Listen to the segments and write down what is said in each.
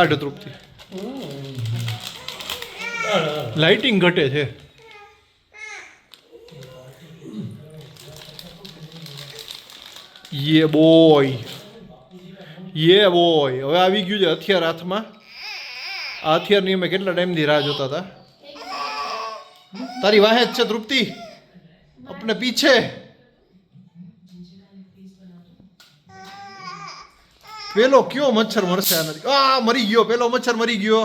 આઠ તૃપ્તિ લાઇટિંગ ઘટે છે. યે બોય હવે આવી ગયું છે હથિયાર હાથમાં. આ હથિયારની અમે કેટલા ટાઈમથી રાહ જોતા હતા. તારી વાહે જ છે તૃપ્તિ, अपने पीछे. પેલો કયો મચ્છર મરશે આનાથી? આ મરી ગયો, પેલો મચ્છર મરી ગયો.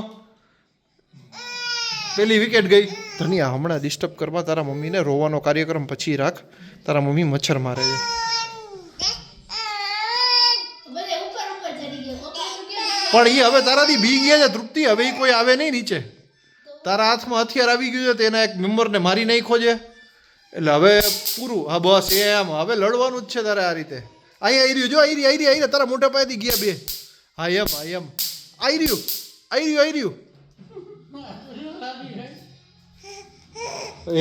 પેલી વિકેટ ગઈ. ધનિયા હમણાં ડિસ્ટર્બ કરવા તારા મમ્મીને રોવાનો કાર્યક્રમ પછી રાખ. તારા મમ્મી મચ્છર મારે છે. પણ એ હવે તારાથી બી ગયા છે તૃપ્તિ. હવે એ કોઈ આવે નહીં નીચે. તારા હાથમાં હથિયાર આવી ગયું છે, તેના એક મેમ્બરને મારી નાખ્યો છે. એટલે હવે પૂરું. હા બસ એમ હવે લડવાનું જ છે તારે આ રીતે. અહીંયા આવી રહ્યું, જો આવી રહ્યું તારા મોટા પાયેથી ગયા બે. હા એમ આવી રહ્યું.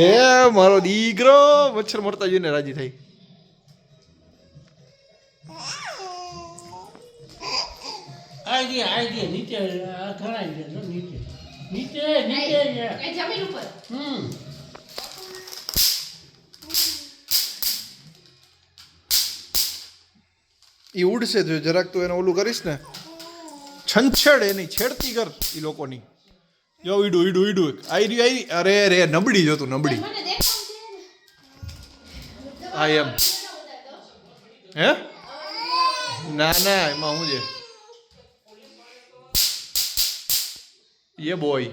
એ મારો દીકરો મચ્છર મરતા જોઈને રાજી થઈ. નીચે જમીન ઉપર. એ ઉડશે જો જરાક તો એને ઓલું કરીશ ને, છંછેડ એની છેડતી કર એ લોકોની. જો ઈડું આઈ અરે રે નબળી જોતું નબળી. હા એમ હે ના એમાં શું છે? ये बॉय